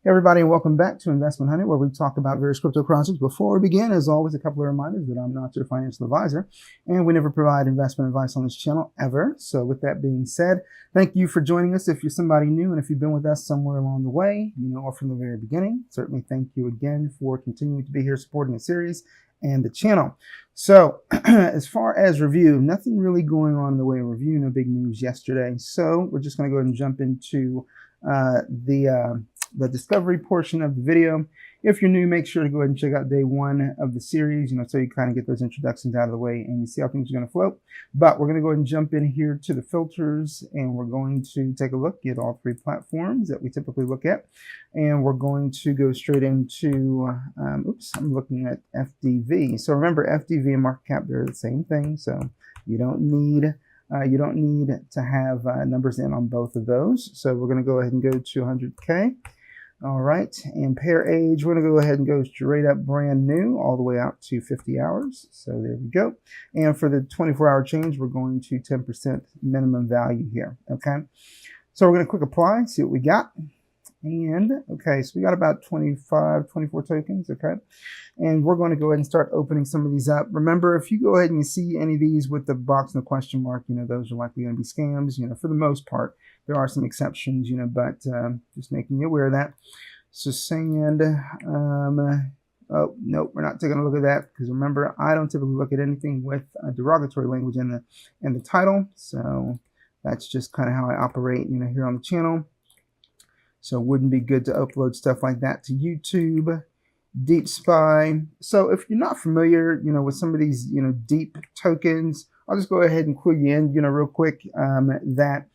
Hey everybody, and welcome back to Investment Honey, where we talk about various cryptocurrencies. Before we begin, as always, a couple of reminders that I'm not your financial advisor, and we never provide investment advice on this channel ever. So with that being said, thank you for joining us. If you're somebody new, and if you've been with us somewhere along the way, or from the very beginning, certainly thank you again for continuing to be here supporting the series and the channel. So as far as review, nothing really going on in the way of review, no big news yesterday. So we're just going to go ahead and jump into the discovery portion of the video. If you're new, make sure to go ahead and check out day one of the series, so you kind of get those introductions out of the way and you see how things are going to flow. But we're going to go ahead and jump in here to the filters, and we're going to take a look at all three platforms that we typically look at. And we're going to go straight into, I'm looking at FDV. So remember, FDV and market cap, they're the same thing. So you don't need to have numbers in on both of those. So we're going to go ahead and go to 100K. All right, and pair age, we're going to go ahead and go straight up brand new all the way out to 50 hours. So there we go. And for the 24-hour change, we're going to 10% minimum value here, okay? So we're going to click apply, see what we got. And, okay, so we got about 24 tokens, okay? And we're going to go ahead and start opening some of these up. Remember, if you go ahead and you see any of these with the box and the question mark, those are likely going to be scams, for the most part. There are some exceptions, but just making you aware of that. So sand, oh, nope, we're not taking a look at that, because remember, I don't typically look at anything with a derogatory language in the title. So that's just kind of how I operate, here on the channel. So it wouldn't be good to upload stuff like that to YouTube. Deep Spy. So if you're not familiar, with some of these, deep tokens, I'll just go ahead and clue you in, real quick, that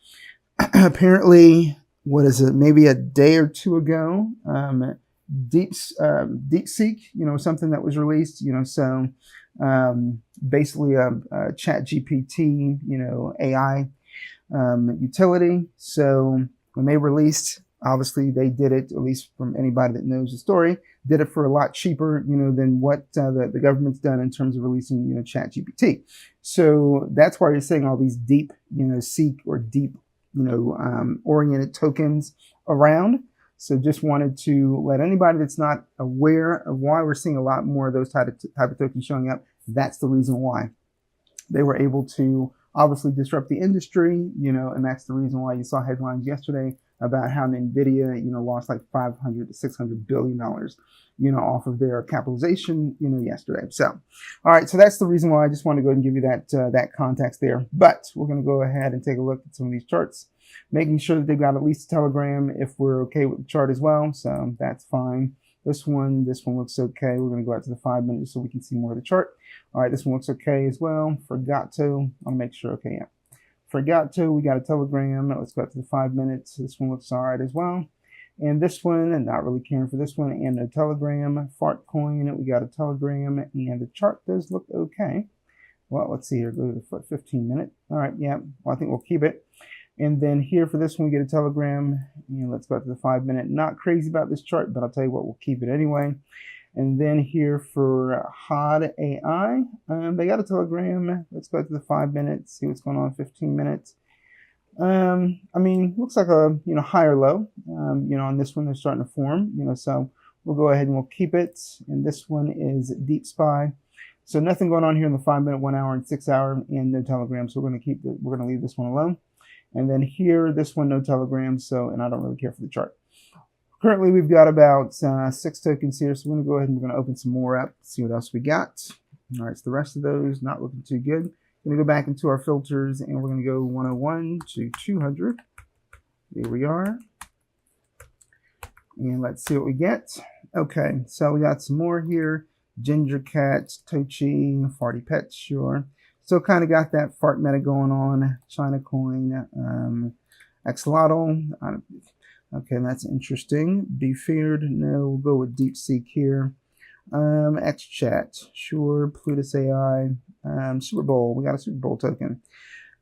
apparently, what is it, maybe a day or two ago, DeepSeek, something that was released, so basically a ChatGPT, AI utility. So when they released, obviously they did it, at least from anybody that knows the story, did it for a lot cheaper, than what the government's done in terms of releasing, ChatGPT. So that's why you're seeing all these deep, seek or deep, oriented tokens around. So just wanted to let anybody that's not aware of why we're seeing a lot more of those type of tokens showing up. That's the reason why they were able to obviously disrupt the industry, and that's the reason why you saw headlines yesterday about how NVIDIA, lost like $500 to $600 billion, off of their capitalization, yesterday. So, all right, so that's the reason why I just want to go ahead and give you that context there. But we're going to go ahead and take a look at some of these charts, making sure that they've got at least a telegram if we're okay with the chart as well. So that's fine. This one looks okay. We're going to go out to the 5 minutes so we can see more of the chart. All right, this one looks okay as well. Forgot to, I'll make sure, okay, yeah. Forgot to, we got a telegram. Let's go up to the 5 minutes. This one looks all right as well. And this one, and not really caring for this one, and a telegram. Fart coin, we got a telegram, and the chart does look okay. Well, let's see here, go to the 15 minute. All right, yeah, well, I think we'll keep it. And then here for this one, we get a telegram, and let's go up to the 5 minute. Not crazy about this chart, but I'll tell you what, we'll keep it anyway. And then here for HOD AI, they got a telegram. Let's go to the 5 minutes, see what's going on 15 minutes. I mean, looks like a, higher low, on this one, they're starting to form, so we'll go ahead and we'll keep it. And this one is Deep Spy. So nothing going on here in the 5 minute, 1 hour, and 6 hour, and no telegram. So we're going to leave this one alone. And then here, this one, no telegram. So, and I don't really care for the chart. Currently, we've got about 6 tokens here, so we're going to go ahead and we're going to open some more up, see what else we got. All right, so the rest of those not looking too good. We're going to go back into our filters, and we're going to go 101 to 200. There we are. And let's see what we get. Okay, so we got some more here. Ginger Cat, Tochi, Farty Pet, sure. Still kind of got that fart meta going on. China Coin, Axolotl. Okay, that's interesting. Be feared. No, we'll go with DeepSeek here. XChat, sure. Plutus AI, Super Bowl. We got a Super Bowl token.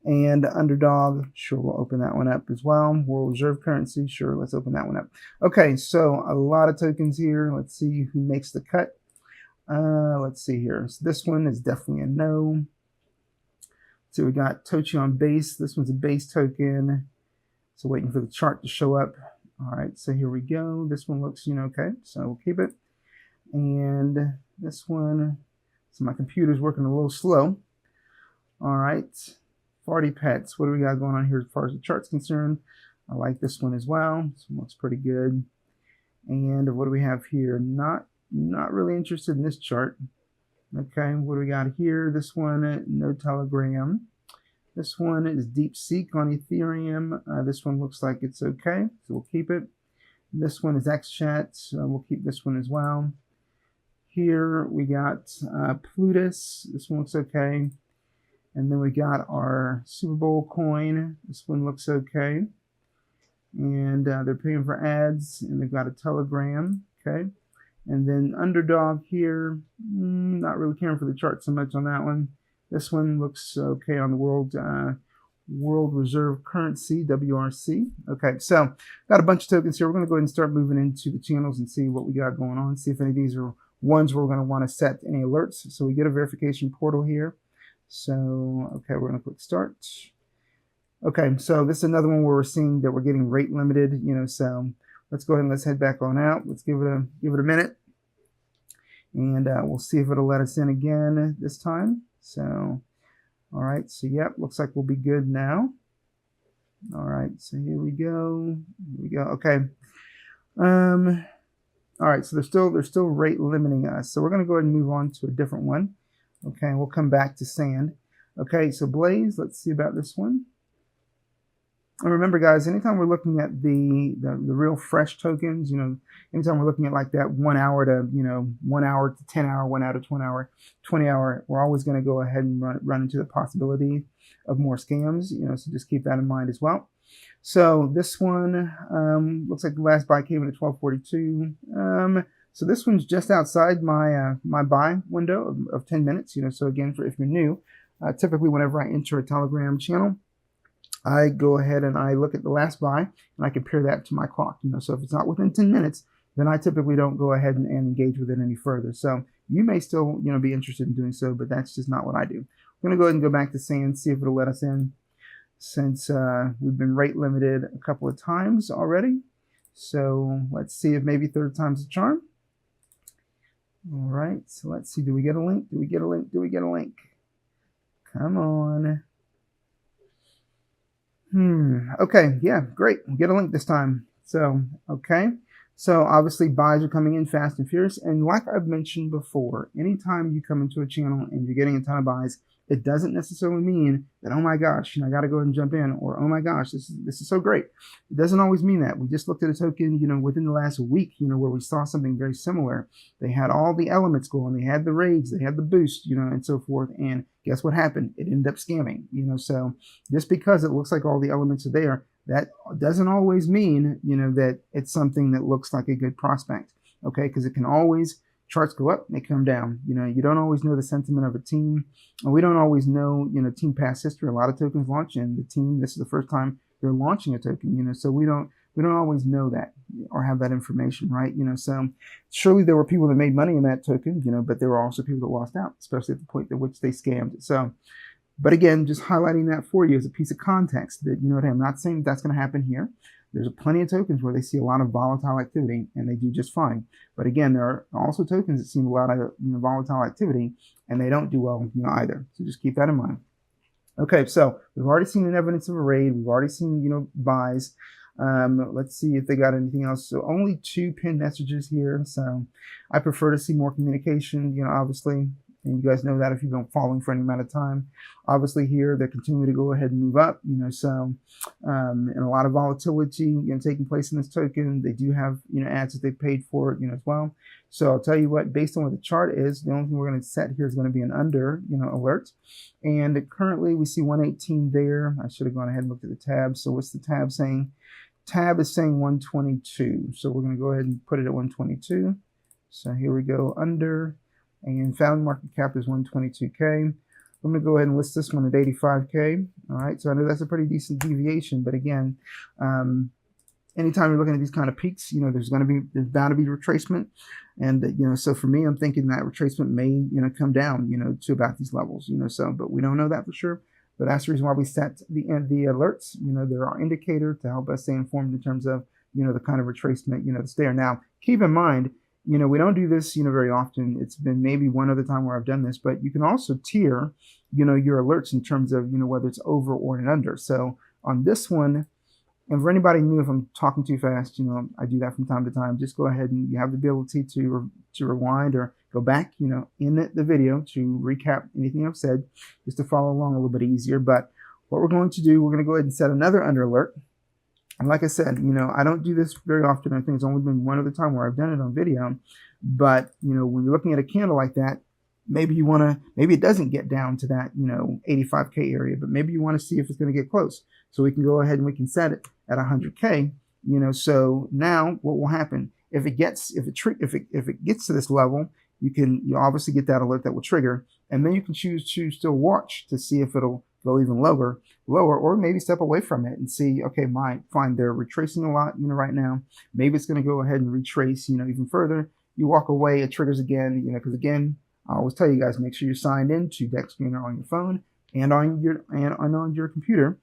And Underdog, sure, we'll open that one up as well. World Reserve Currency, sure, let's open that one up. Okay, so a lot of tokens here. Let's see who makes the cut. Let's see here. So this one is definitely a no. So we got Tochi on base. This one's a base token. So waiting for the chart to show up. All right, so here we go. This one looks, okay, so we'll keep it. And this one, so my computer's working a little slow. All right, Farty Pets. What do we got going on here as far as the chart's concerned? I like this one as well. This one looks pretty good. And what do we have here? Not really interested in this chart. Okay, what do we got here? This one, no Telegram. This one is DeepSeek on Ethereum. This one looks like it's okay, so we'll keep it. This one is XChat, so we'll keep this one as well. Here we got Plutus. This one looks okay. And then we got our Super Bowl coin. This one looks okay. And they're paying for ads, and they've got a Telegram, okay. And then Underdog here, not really caring for the chart so much on that one. This one looks okay on the World Reserve Currency, WRC. Okay, so got a bunch of tokens here. We're going to go ahead and start moving into the channels and see what we got going on, see if any of these are ones where we're going to want to set any alerts. So we get a verification portal here. So, okay, we're going to click Start. Okay, so this is another one where we're seeing that we're getting rate limited, so let's go ahead and let's head back on out. Let's give it a minute, and we'll see if it'll let us in again this time. So, all right, so yep, looks like we'll be good now. All right, so here we go. Okay. All right, so they're still rate limiting us. So we're going to go ahead and move on to a different one. Okay, we'll come back to Sand. Okay, so Blaze, let's see about this one. And remember, guys, anytime we're looking at the real fresh tokens, anytime we're looking at like that 1 hour to 1 hour to 10 hour, 1 hour to 20 hour, 20 hour, we're always going to go ahead and run into the possibility of more scams. So just keep that in mind as well. So this one looks like the last buy came in at 1242. So this one's just outside my my buy window of 10 minutes. So again, if you're new, typically whenever I enter a Telegram channel, I go ahead and I look at the last buy and I compare that to my clock. So if it's not within 10 minutes, then I typically don't go ahead and engage with it any further. So you may still be interested in doing so, but that's just not what I do. I'm going to go ahead and go back to Sand, see if it'll let us in, since we've been rate limited a couple of times already. So let's see if maybe third time's a charm. All right, so let's see. Do we get a link? Do we get a link? Do we get a link? Come on. Okay, yeah, great. We'll get a link this time. So, okay. So obviously buys are coming in fast and furious. And like I've mentioned before, anytime you come into a channel and you're getting a ton of buys, it doesn't necessarily mean that, oh my gosh, I got to go ahead and jump in, or oh my gosh, this is so great. It doesn't always mean that. We just looked at a token, within the last week, where we saw something very similar. They had all the elements going. They had the raids, they had the boost, and so forth. And guess what happened? It ended up scamming, So just because it looks like all the elements are there, that doesn't always mean, that it's something that looks like a good prospect. Okay, because it can always, charts go up, they come down. You don't always know the sentiment of a team. And we don't always know, team past history. A lot of tokens launch, and the team, this is the first time they're launching a token, so we don't always know that or have that information, right? So surely there were people that made money in that token, but there were also people that lost out, especially at the point at which they scammed it. So, but again, just highlighting that for you as a piece of context that, I'm not saying that's going to happen here. There's plenty of tokens where they see a lot of volatile activity and they do just fine. But again, there are also tokens that see a lot of volatile activity and they don't do well either. So just keep that in mind. Okay, so we've already seen an evidence of a raid. We've already seen buys. Let's see if they got anything else. So only 2 pinned messages here. So I prefer to see more communication, obviously. And you guys know that if you've been following for any amount of time. Obviously here, they're continuing to go ahead and move up, so and a lot of volatility, taking place in this token. They do have, ads that they paid for, as well. So I'll tell you what, based on what the chart is, the only thing we're going to set here is going to be an under, alert. And currently we see 118 there. I should have gone ahead and looked at the tab. So what's the tab saying? Tab is saying 122. So we're going to go ahead and put it at 122. So here we go, under. And found market cap is 122K. I'm going to go ahead and list this one at 85K. All right, so I know that's a pretty decent deviation, but again, anytime you're looking at these kind of peaks, there's bound to be retracement, and so for me, I'm thinking that retracement may come down, to about these levels, so, but we don't know that for sure. But that's the reason why we set the alerts. There are indicators to help us stay informed in terms of the kind of retracement, that's there. Now, keep in mind, we don't do this, very often. It's been maybe one other time where I've done this, but you can also tier, your alerts in terms of, whether it's over or an under. So on this one, and for anybody new, if I'm talking too fast, I do that from time to time. Just go ahead and you have the ability to rewind or go back, in the video to recap anything I've said, just to follow along a little bit easier. But what we're going to do, we're going to go ahead and set another under alert. And like I said, I don't do this very often. I think it's only been one other time where I've done it on video. But, when you're looking at a candle like that, maybe it doesn't get down to that, 85K area, but maybe you want to see if it's going to get close. So we can go ahead and we can set it at 100K, so now what will happen if it gets to this level, you obviously get that alert that will trigger, and then you can choose to still watch to see if it'll go even lower, or maybe step away from it and see, okay, fine, they're retracing a lot, right now. Maybe it's going to go ahead and retrace, even further. You walk away, it triggers again, because again, I always tell you guys, make sure you're signed in to Dexscreener on your phone and on your computer,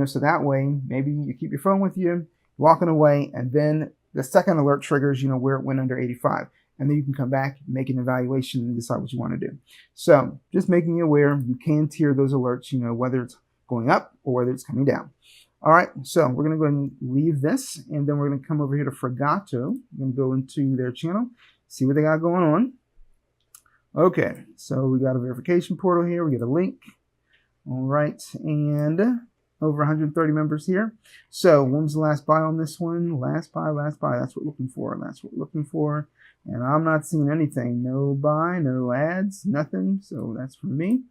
so that way maybe you keep your phone with you, walking away, and then the second alert triggers, where it went under 85. And then you can come back, make an evaluation, and decide what you want to do. So just making you aware, you can tier those alerts, whether it's going up or whether it's coming down. All right, so we're going to go ahead and leave this, and then we're going to come over here to Fregato. We're going to go into their channel, see what they got going on. Okay, so we got a verification portal here. We get a link. All right, and over 130 members here. So when was the last buy on this one? Last buy. That's what we're looking for. That's what we're looking for. And I'm not seeing anything. No buy, no ads, nothing. So that's for me.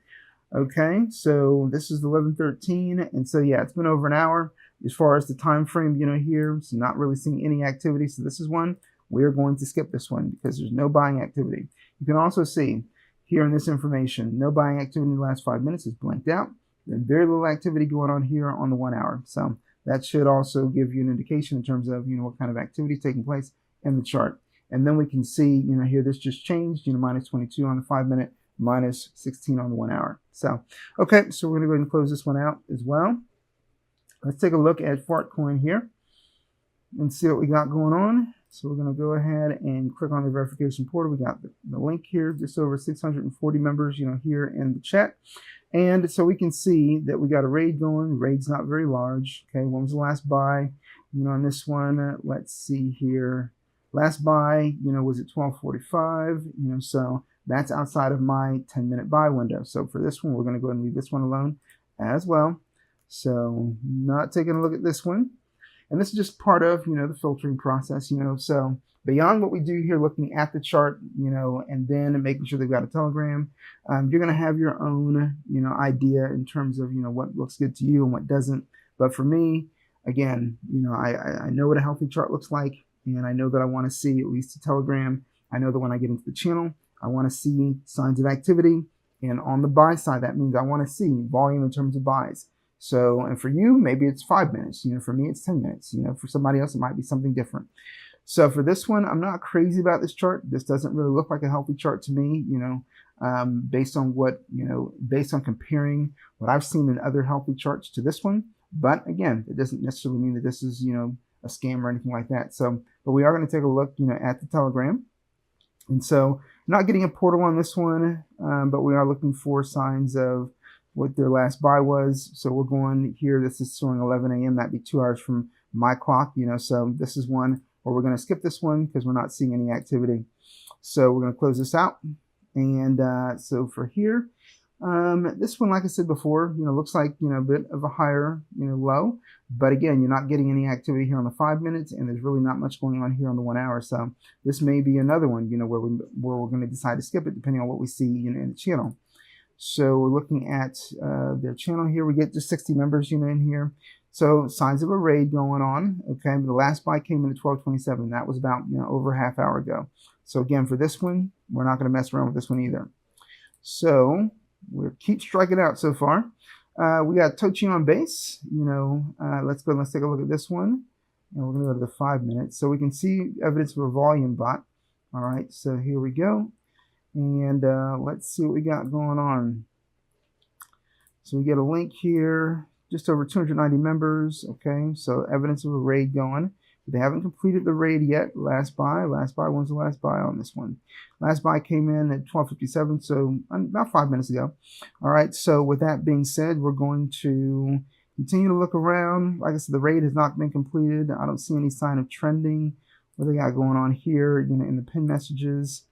Okay, so this is 11:13, and so yeah, it's been over an hour. As far as the time frame, here, so not really seeing any activity. So this is one we're going to skip this one because there's no buying activity. You can also see here in this information, no buying activity in the last 5 minutes is blanked out. There's very little activity going on here on the 1 hour. So that should also give you an indication in terms of, what kind of activity is taking place in the chart. And then we can see, here this just changed, minus 22 on the 5 minute, minus 16 on the 1 hour. So, okay, so we're going to go ahead and close this one out as well. Let's take a look at Fartcoin here and see what we got going on. So we're going to go ahead and click on the verification portal. We got the link here, just over 640 members, here in the chat. And so we can see that we got a raid going. Raid's not very large. Okay, when was the last buy? On this one, let's see here. Last buy, was at 12:45. So that's outside of my 10-minute buy window. So for this one, we're going to go ahead and leave this one alone as well. So not taking a look at this one. And this is just part of, the filtering process, so beyond what we do here, looking at the chart, and then making sure they've got a Telegram, you're going to have your own, idea in terms of, what looks good to you and what doesn't. But for me, again, I know what a healthy chart looks like, and I know that I want to see at least a Telegram. I know that when I get into the channel, I want to see signs of activity. And on the buy side, that means I want to see volume in terms of buys. So, and for you, maybe it's 5 minutes, for me, it's 10 minutes, for somebody else, it might be something different. So for this one, I'm not crazy about this chart. This doesn't really look like a healthy chart to me, based on what, based on comparing what I've seen in other healthy charts to this one. But again, it doesn't necessarily mean that this is, a scam or anything like that. So, but we are going to take a look, at the Telegram. And so not getting a portal on this one, but we are looking for signs of what their last buy was. So we're going here, this is showing 11 a.m. That'd be 2 hours from my clock, so this is one where we're going to skip this one because we're not seeing any activity. So we're going to close this out. And so for here, this one, like I said before, looks like, a bit of a higher, low. But again, you're not getting any activity here on the 5 minutes, and there's really not much going on here on the 1 hour. So this may be another one, where we're going to decide to skip it depending on what we see, in the channel. So we're looking at their channel here. We get just 60 members, in here. So signs of a raid going on. Okay, the last buy came in at 12:27. That was about, over a half hour ago. So again, for this one, we're not going to mess around with this one either. So we'll keep striking out so far. We got Tochi on base. Let's take a look at this one. And we're going to go to the 5 minutes. So we can see evidence of a volume bot. All right, so here we go. And let's see what we got going on. So we get a link here, just over 290 members. Okay, so evidence of a raid going. They haven't completed the raid yet. Last buy, when's the last buy on this one? Last buy came in at 12:57, so about 5 minutes ago. All right, so with that being said, we're going to continue to look around. Like I said, the raid has not been completed. I don't see any sign of trending. What they got going on here, in the pin messages.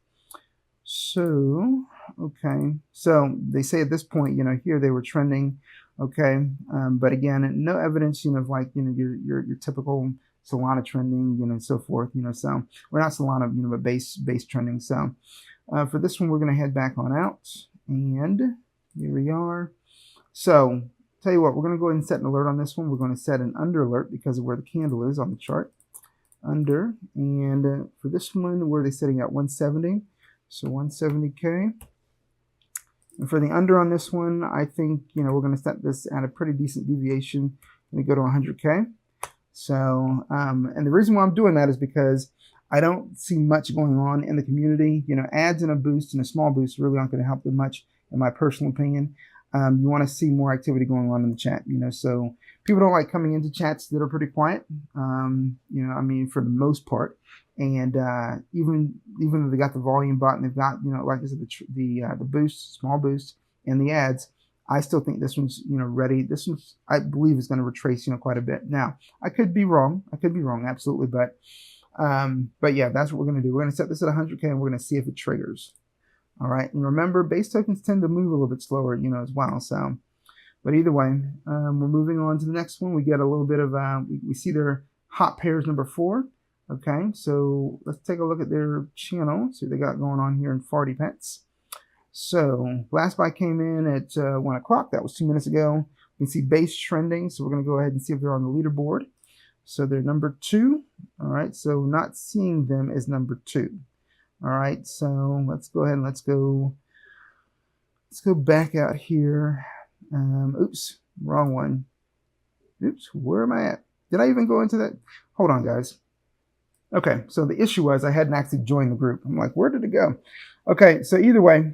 So, okay, so they say at this point, here they were trending, okay, but again, no evidence, of like, your typical Solana trending, and so forth, so we're not Solana, but base trending. So for this one, we're going to head back on out, and here we are. So tell you what, we're going to go ahead and set an alert on this one. We're going to set an under alert because of where the candle is on the chart, under, and for this one, where are they setting at 170? So 170K. And for the under on this one, I think, we're going to set this at a pretty decent deviation. Let me go to 100K. So, and the reason why I'm doing that is because I don't see much going on in the community. Ads and a boost and a small boost really aren't going to help them much, in my personal opinion. You want to see more activity going on in the chat, so people don't like coming into chats that are pretty quiet, I mean, for the most part. And even though they got the volume button, they've got, like I said, the boost, small boost, and the ads, I still think this one's, ready. This one's, I believe, is going to retrace, quite a bit. Now, I could be wrong, absolutely, but yeah, that's what we're going to do. We're going to set this at 100K, and we're going to see if it triggers. All right, and remember, base tokens tend to move a little bit slower, as well. So, but either way, we're moving on to the next one. We get a little bit of, we see their hot pairs number 4. Okay, so let's take a look at their channel. See what they got going on here in Farty Pets. So last buy came in at 1 o'clock. That was 2 minutes ago. You can see base trending. So we're going to go ahead and see if they're on the leaderboard. So they're number 2. All right, so not seeing them as number 2. All right, so let's go ahead and let's go back out here. Oops, wrong one. Oops, where am I at? Did I even go into that? Hold on, guys. Okay, so the issue was I hadn't actually joined the group. I'm like, where did it go? Okay, so either way,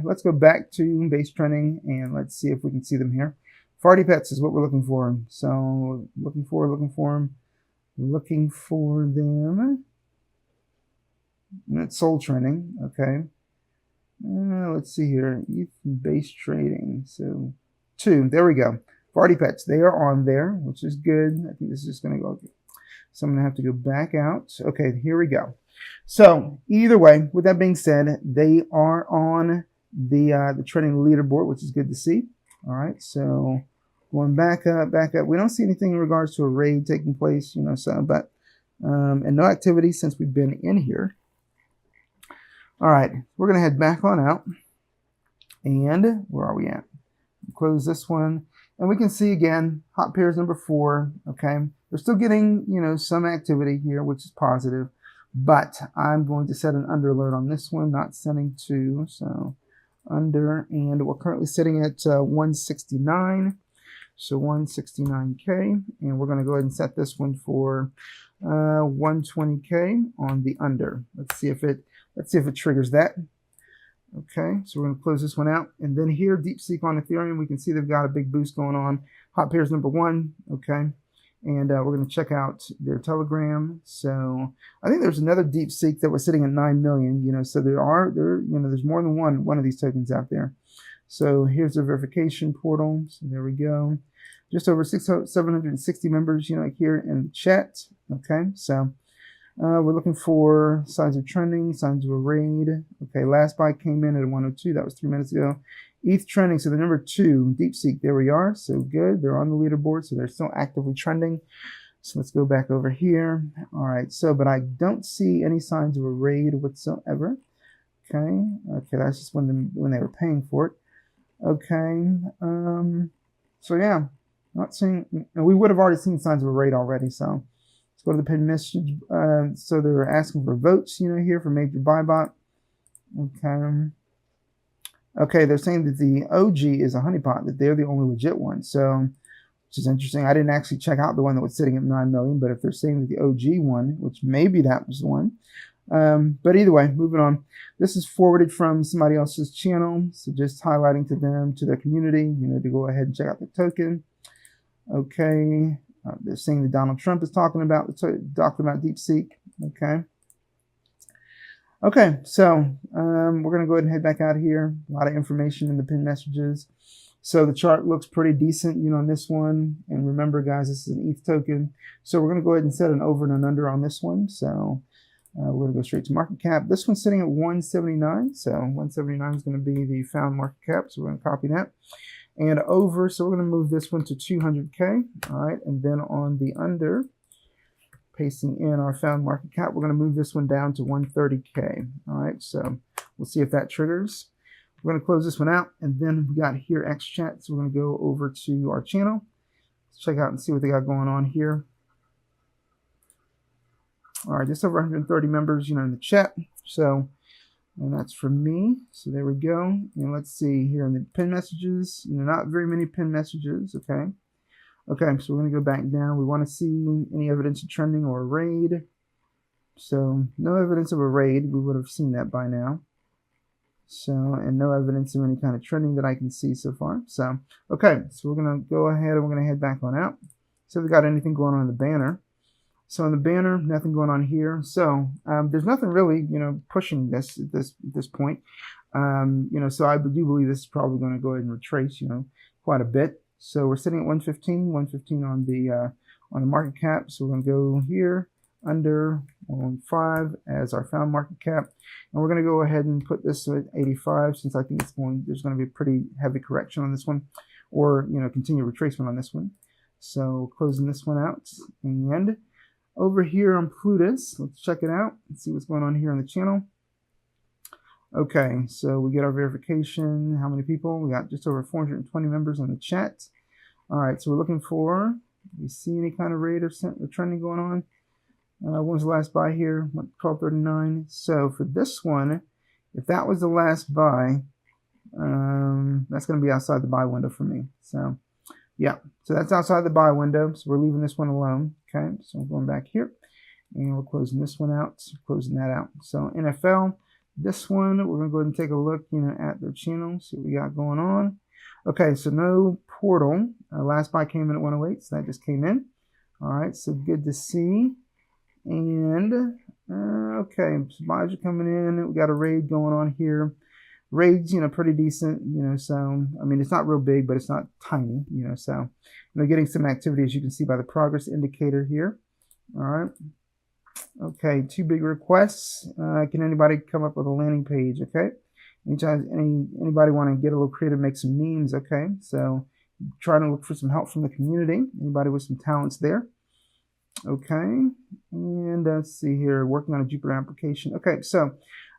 let's go back to base trending and let's see if we can see them here. Farty Pets is what we're looking for. So looking for them. And it's soul trending. Okay. Let's see here. ETH base trading. So 2. There we go. Farty Pets. They are on there, which is good. I think this is just going to go. So I'm going to have to go back out. Okay, here we go. So either way, with that being said, they are on the trending leaderboard, which is good to see. All right, so going back up. We don't see anything in regards to a raid taking place, so, but, and no activity since we've been in here. All right, we're going to head back on out. And where are we at? Close this one. And we can see again, hot pairs number 4, okay? We're still getting, some activity here, which is positive. But I'm going to set an under alert on this one, not setting 2. So under, and we're currently sitting at 169. So 169K. And we're going to go ahead and set this one for 120K on the under. Let's see if it triggers that. Okay, so we're going to close this one out. And then here, DeepSeek on Ethereum, we can see they've got a big boost going on. Hot pairs number 1, okay. And we're going to check out their Telegram. So I think there's another DeepSeek that was sitting at 9 million, so there's more than one of these tokens out there. So here's the verification portal. So there we go. Just over 760 members, here in the chat. Okay, so we're looking for signs of trending, signs of a raid. Okay, last buy came in at 102. That was 3 minutes ago. ETH trending, so the number 2, DeepSeek, there we are. So good, they're on the leaderboard, so they're still actively trending. So let's go back over here. All right, so, but I don't see any signs of a raid whatsoever. Okay, that's just when they were paying for it. Okay, so yeah, not seeing, we would have already seen signs of a raid already, so. Let's go to the pin message. So they're asking for votes, here for major buy bot. Okay, they're saying that the OG is a honeypot, that they're the only legit one. So, which is interesting. I didn't actually check out the one that was sitting at 9 million, but if they're saying that the OG one, which maybe that was the one. But either way, moving on. This is forwarded from somebody else's channel. So just highlighting to them, to their community, to go ahead and check out the token. Okay. They're saying that Donald Trump is talking about DeepSeek. Okay. Okay, so we're going to go ahead and head back out of here. A lot of information in the pinned messages. So the chart looks pretty decent, on this one. And remember, guys, this is an ETH token. So we're going to go ahead and set an over and an under on this one. So we're going to go straight to market cap. This one's sitting at 179. So 179 is going to be the found market cap. So we're going to copy that. And over, so we're going to move this one to 200K. All right, and then on the under, pasting in our found market cap, we're going to move this one down to 130K. All right, so we'll see if that triggers. We're going to close this one out, and then we got here X chat. So we're going to go over to our channel. Let's check out and see what they got going on here. All right, just over 130 members, in the chat. So, and that's from me. So there we go. And let's see here in the pin messages. Not very many pin messages. Okay. Okay, so we're going to go back down. We want to see any evidence of trending or a raid. So no evidence of a raid. We would have seen that by now. So, and no evidence of any kind of trending that I can see so far. So, okay, so we're going to go ahead and we're going to head back on out. So if we got anything going on in the banner. So in the banner, nothing going on here. So there's nothing really, pushing this at this point. So I do believe this is probably going to go ahead and retrace, quite a bit. So we're sitting at 115 on the market cap. So we're going to go here under 115 as our found market cap, and we're going to go ahead and put this at 85 since I think there's going to be a pretty heavy correction on this one, or continued retracement on this one. So closing this one out, and over here on Plutus, let's check it out and see what's going on here on the channel. Okay, so we get our verification. How many people? We got just over 420 members on the chat. All right, so we're looking for, do we see any kind of rate or trending going on? When was the last buy here? 1239. So for this one, if that was the last buy, that's going to be outside the buy window for me. So yeah, so that's outside the buy window. So we're leaving this one alone. Okay, so we're going back here, and we're closing this one out, closing that out. So NFL. This one, we're going to go ahead and take a look, at their channel, see what we got going on. Okay, so no portal. Last buy came in at 108, so that just came in. All right, so good to see. And, okay, so buys are coming in. We got a raid going on here. Raid's, pretty decent, so, I mean, it's not real big, but it's not tiny, so, getting some activity, as you can see by the progress indicator here. All right. Okay, two big requests. Can anybody come up with a landing page? Okay. Anybody want to get a little creative, make some memes? Okay. So trying to look for some help from the community. Anybody with some talents there? Okay. And let's see here, working on a Jupyter application. Okay. So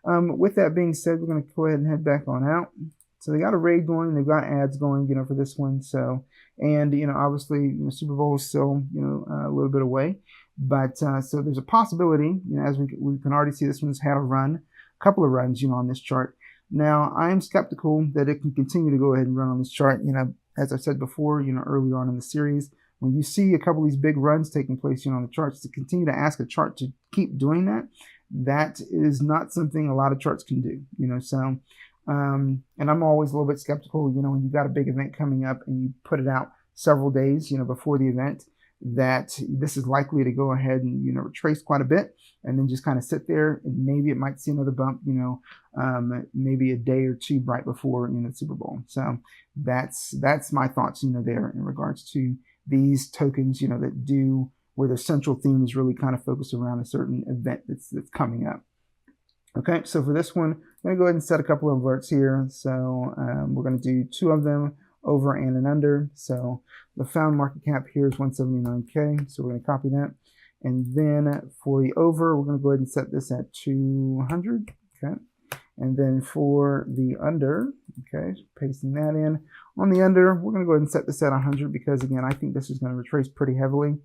with that being said, we're going to go ahead and head back on out. So they got a raid going. They've got ads going, for this one. So, and, obviously, Super Bowl is still, a little bit away. But so there's a possibility, as we can already see, this one's had a couple of runs, on this chart. Now, I am skeptical that it can continue to go ahead and run on this chart. As I said before, earlier on in the series, when you see a couple of these big runs taking place, on the charts, to continue to ask a chart to keep doing that, that is not something a lot of charts can do, so. And I'm always a little bit skeptical, when you've got a big event coming up and you put it out several days, before the event, that this is likely to go ahead and, retrace quite a bit and then just kind of sit there, and maybe it might see another bump, maybe a day or two right before, the Super Bowl. So that's my thoughts, there in regards to these tokens, that do, where the central theme is really kind of focused around a certain event that's coming up. Okay, so for this one, I'm going to go ahead and set a couple of alerts here. So we're going to do two of them, over and an under. So the found market cap here is 179K. So we're going to copy that. And then for the over, we're going to go ahead and set this at 200. Okay. And then for the under, okay, pasting that in. On the under, we're going to go ahead and set this at 100 because, again, I think this is going to retrace pretty heavily,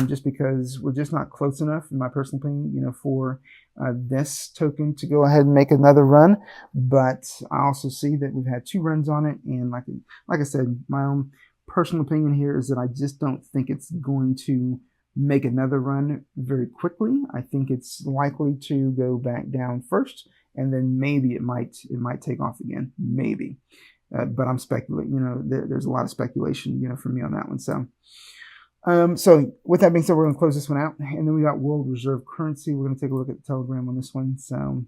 just because we're just not close enough, in my personal opinion, for this token to go ahead and make another run. But I also see that we've had two runs on it, and like I said, my own personal opinion here is that I just don't think it's going to make another run very quickly. I think it's likely to go back down first, and then maybe it might take off again, maybe. But I'm speculating, there's a lot of speculation, from me on that one. So, So with that being said, we're going to close this one out, and then we got world reserve currency. We're going to take a look at the Telegram on this one. So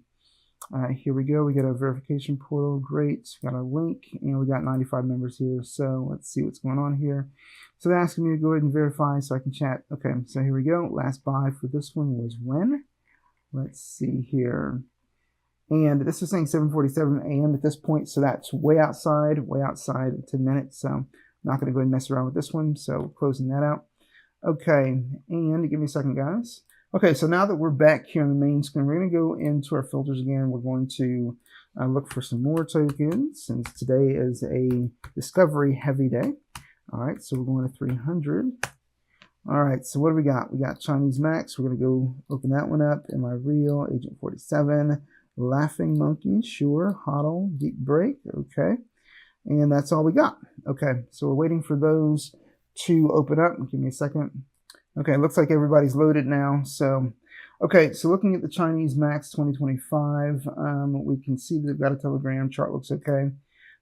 here we go. We got a verification portal. Great. We got our link, and we got 95 members here. So let's see what's going on here. So they're asking me to go ahead and verify so I can chat. Okay, so here we go. Last buy for this one was when? Let's see here. And this is saying 7:47 a.m. at this point, so that's way outside in 10 minutes. So I'm not going to go ahead and mess around with this one. So closing that out. Okay, and give me a second, guys. Okay, so now that we're back here on the main screen, we're going to go into our filters again. We're going to look for some more tokens since today is a discovery heavy day. All right, so we're going to 300. All right, so what do we got? We got Chinese Max. We're going to go open that one up. Am I real? Agent 47. Laughing Monkey. Sure. Hodl. Deep Break. Okay. And that's all we got. Okay, so we're waiting for those to open up. Give me a second. Okay, looks like everybody's loaded now. So, okay, so looking at the Chinese Max 2025, we can see they've got a Telegram. Chart looks okay.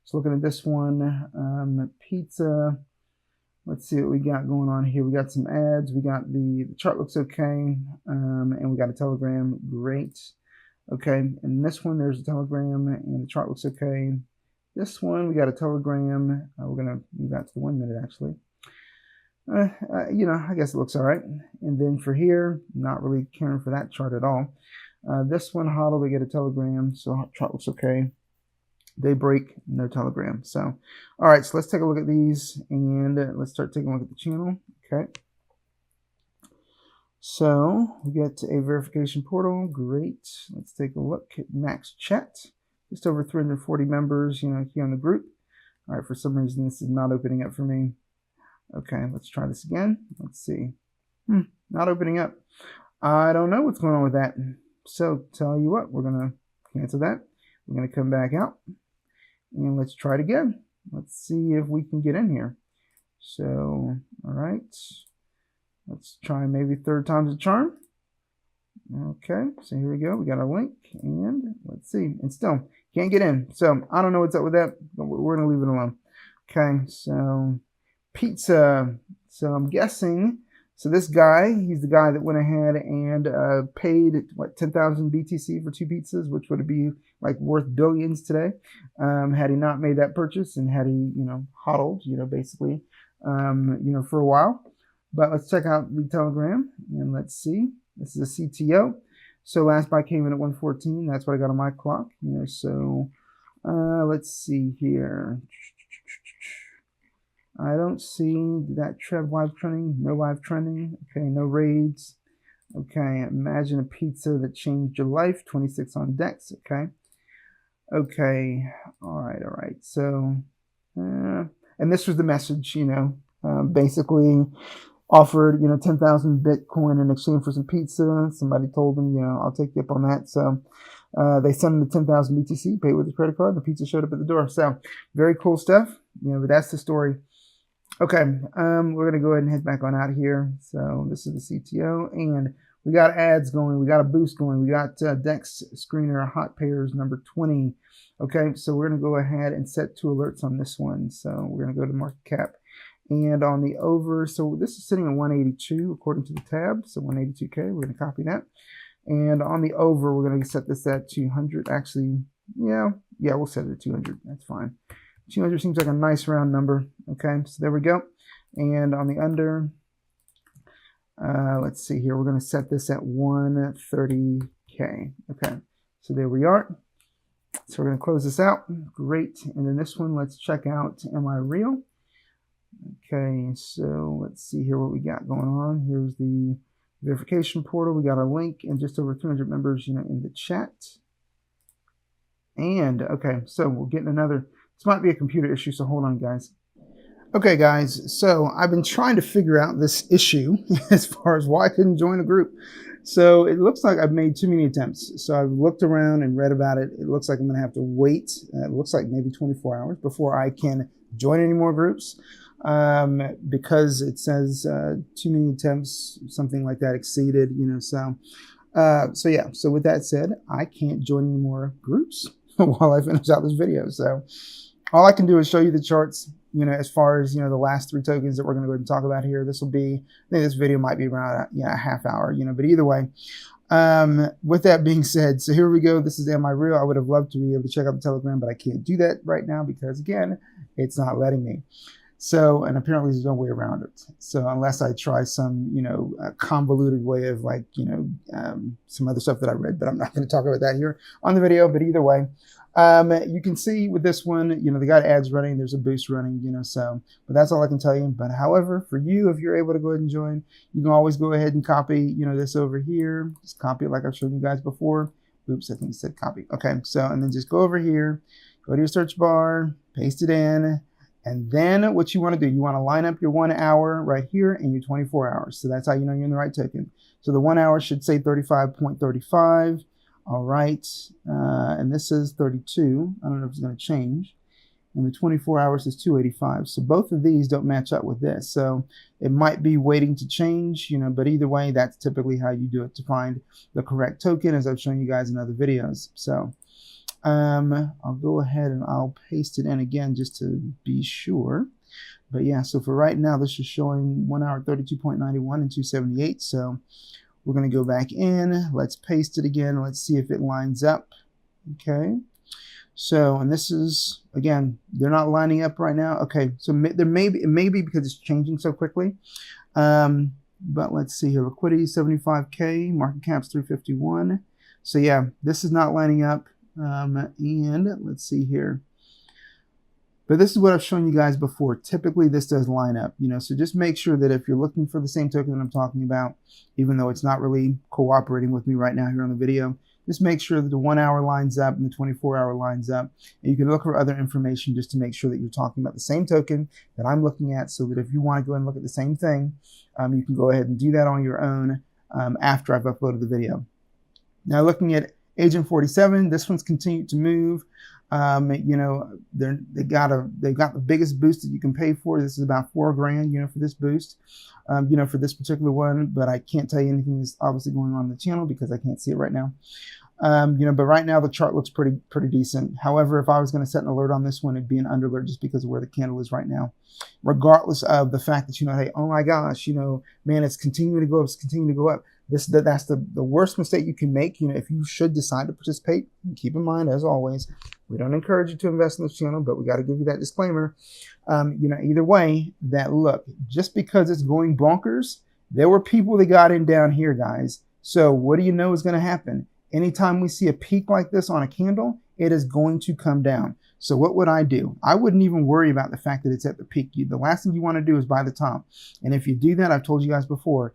So looking at this one, pizza. Let's see what we got going on here. We got some ads. We got the chart looks okay, and we got a Telegram. Great. Okay, and this one there's a Telegram, and the chart looks okay. This one we got a Telegram. We're gonna move that to the 1 minute actually. You know, I guess it looks all right. And then for here, not really caring for that chart at all. This one, hodl, they get a Telegram, so chart looks okay. They break, no Telegram. So, all right, so let's take a look at these, and let's start taking a look at the channel. Okay. So we get a verification portal. Great. Let's take a look at max chat. Just over 340 members, you know, here on the group. All right, for some reason, this is not opening up for me. Okay, let's try this again. Let's see. Not opening up. I don't know what's going on with that. So tell you what, we're going to cancel that. We're going to come back out. And let's try it again. Let's see if we can get in here. So, all right. Let's try maybe third time's a charm. Okay, so here we go. We got our link. And let's see. And still, can't get in. So I don't know what's up with that, but we're going to leave it alone. Okay, so pizza. So I'm guessing, so this guy, he's the guy that went ahead and paid, what, 10,000 BTC for 2 pizzas, which would be like worth billions today, had he not made that purchase and had he, you know, hodled, you know, basically, you know, for a while. But let's check out the Telegram and let's see. This is a CTO. So last buy came in at 114. That's what I got on my clock, you know, so let's see here. I don't see that tread live trending. No live trending. Okay, no raids. Okay, imagine a pizza that changed your life. 26 on Dex. Okay. Okay. All right. So, and this was the message, you know, basically offered, you know, 10,000 Bitcoin in exchange for some pizza. Somebody told them, you know, I'll take you up on that. So they sent them the 10,000 BTC, paid with a credit card. The pizza showed up at the door. So very cool stuff. You know, but that's the story. Okay, we're gonna go ahead and head back on out here. So this is the CTO, and we got ads going, we got a boost going, we got Dexscreener hot pairs number 20. Okay, so we're gonna go ahead and set 2 alerts on this one. So we're gonna go to market cap, and on the over, so this is sitting at 182 according to the tab, so 182K. We're gonna copy that, and on the over, we're gonna set this at 200. Actually, yeah, we'll set it at 200. That's fine. 200 seems like a nice round number. Okay, so there we go. And on the under, let's see here. We're going to set this at 130K. Okay, so there we are. So we're going to close this out. Great. And then this one, let's check out Am I Real? Okay, so let's see here what we got going on. Here's the verification portal. We got our link and just over 300 members, you know, in the chat. And okay, so we're getting another. This might be a computer issue, so hold on, guys. Okay, guys, so I've been trying to figure out this issue as far as why I couldn't join a group. So it looks like I've made too many attempts. So I've looked around and read about it. It looks like I'm going to have to wait. It looks like maybe 24 hours before I can join any more groups because it says too many attempts, something like that, exceeded, you know. So yeah, so with that said, I can't join any more groups while I finish out this video. So all I can do is show you the charts, as far as, the last 3 tokens that we're going to go ahead and talk about here, this will be, I think this video might be around, a half hour, but either way, with that being said, so here we go. This is Am I Real? I would have loved to be able to check out the Telegram, but I can't do that right now because, again, it's not letting me. So, and apparently there's no way around it. So unless I try some, convoluted way of some other stuff that I read, but I'm not going to talk about that here on the video. But either way, you can see with this one, they got ads running, there's a boost running, but that's all I can tell you. But however, for you, if you're able to go ahead and join, you can always go ahead and copy, this over here. Just copy it like I've shown you guys before. Oops, I think it said copy. Okay, so, and then just go over here, go to your search bar, paste it in. And then what you want to do, you want to line up your 1 hour right here and your 24 hours. So that's how you know you're in the right token. So the 1 hour should say 35.35. All right. And this is 32. I don't know if it's going to change. And the 24 hours is 285. So both of these don't match up with this. So it might be waiting to change, but either way, that's typically how you do it to find the correct token, as I've shown you guys in other videos. So I'll go ahead and I'll paste it in again just to be sure. But yeah, so for right now, this is showing 1 hour 32.91 and 278. So we're going to go back in. Let's paste it again. Let's see if it lines up. Okay. So, and this is, again, they're not lining up right now. Okay. So it may be because it's changing so quickly. But let's see here. Liquidity 75K, market cap's 351. So yeah, this is not lining up. And let's see here. But this is what I've shown you guys before. Typically, this does line up, so just make sure that if you're looking for the same token that I'm talking about, even though it's not really cooperating with me right now here on the video, just make sure that the 1 hour lines up and the 24 hour lines up. And you can look for other information just to make sure that you're talking about the same token that I'm looking at, so that if you want to go and look at the same thing, you can go ahead and do that on your own after I've uploaded the video. Now, looking at Agent 47, this one's continued to move. They've got the biggest boost that you can pay for. This is about $4 grand, for this boost, for this particular one. But I can't tell you anything that's obviously going on in the channel because I can't see it right now. But right now the chart looks pretty decent. However, if I was going to set an alert on this one, it'd be an under alert just because of where the candle is right now, regardless of the fact that, hey, oh my gosh, man, it's continuing to go up, it's continuing to go up. That's the worst mistake you can make. If you should decide to participate, keep in mind, as always, we don't encourage you to invest in this channel, but we got to give you that disclaimer. Either way, that look, just because it's going bonkers, there were people that got in down here, guys. So what do you know is going to happen? Anytime we see a peak like this on a candle, it is going to come down. So what would I do? I wouldn't even worry about the fact that it's at the peak. The last thing you want to do is buy the top. And if you do that, I've told you guys before,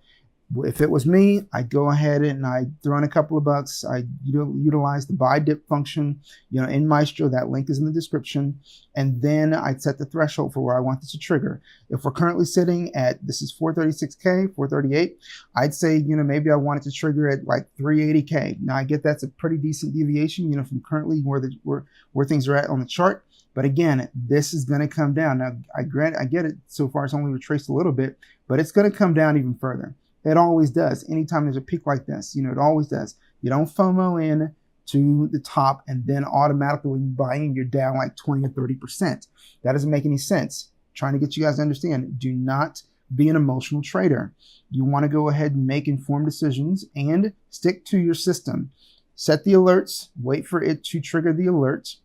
if it was me, I'd go ahead and I'd throw in a couple of bucks. I utilize the buy dip function, in Maestro. That link is in the description. And then I'd set the threshold for where I want this to trigger. If we're currently sitting at, this is 436K, 438, I'd say, maybe I want it to trigger at like 380K. Now I get that's a pretty decent deviation, from currently where things are at on the chart. But again, this is going to come down. Now I get it. So far it's only retraced a little bit, but it's going to come down even further. It always does. Anytime there's a peak like this, it always does. You don't FOMO in to the top and then automatically when you buy in, you're down like 20 or 30%. That doesn't make any sense. Trying to get you guys to understand, do not be an emotional trader. You want to go ahead and make informed decisions and stick to your system. Set the alerts, wait for it to trigger the alerts,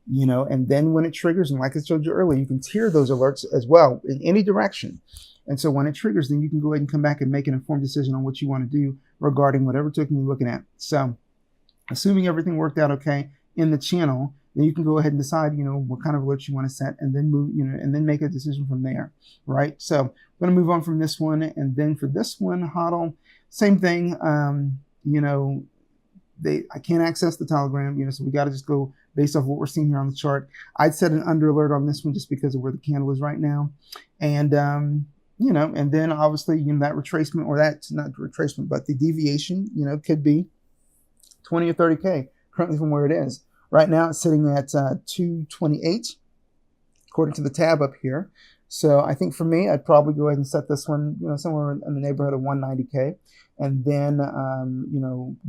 and then when it triggers, and like I showed you earlier, you can tier those alerts as well in any direction. And so when it triggers, then you can go ahead and come back and make an informed decision on what you want to do regarding whatever token you're looking at. So assuming everything worked out okay in the channel, then you can go ahead and decide, what kind of alerts you want to set and then move, and then make a decision from there, right? So I'm going to move on from this one. And then for this one, HODL, same thing. I can't access the Telegram, so we got to just go based off what we're seeing here on the chart. I'd set an under alert on this one just because of where the candle is right now. And, and then obviously, that retracement, or that's not retracement, but the deviation, could be 20 or 30K currently from where it is. Right now it's sitting at 228, according to the tab up here. So I think for me, I'd probably go ahead and set this one, somewhere in the neighborhood of 190K, and then,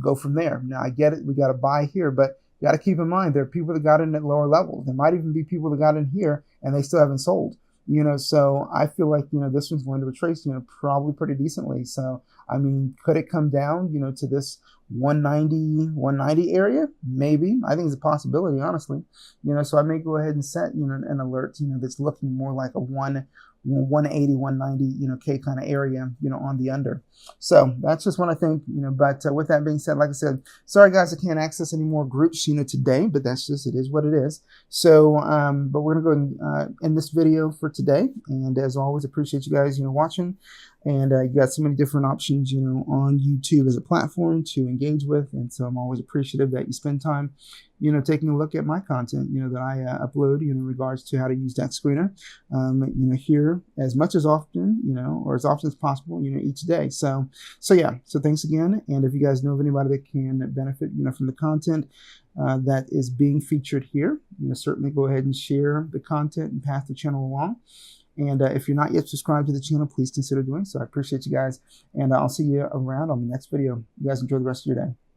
go from there. Now I get it, we got to buy here, but you got to keep in mind, there are people that got in at lower levels. There might even be people that got in here and they still haven't sold. you know, so I feel like, you know, this one's going to retrace, you know, probably pretty decently. So, I mean, could it come down, you know, to this 190 area? Maybe. I think it's a possibility, honestly. You know, so I may go ahead and set, you know, an alert, you know, that's looking more like a 180, 190, you know, K kind of area, you know, on the under. So that's just what I think, you know, but with that being said, like I said, sorry guys, I can't access any more groups, you know, today, but that's just, it is what it is. So, but we're going to go and end this video for today. And as always, appreciate you guys, you know, watching. And you got so many different options, you know, on YouTube as a platform to engage with. And so I'm always appreciative that you spend time, you know, taking a look at my content, you know, that I upload, you know, in regards to how to use Dexscreener, you know, here as much as often, you know, or as often as possible, you know, each day. So yeah, so thanks again. And if you guys know of anybody that can benefit, you know, from the content that is being featured here, you know, certainly go ahead and share the content and pass the channel along. And if you're not yet subscribed to the channel, please consider doing so. I appreciate you guys. And I'll see you around on the next video. You guys enjoy the rest of your day.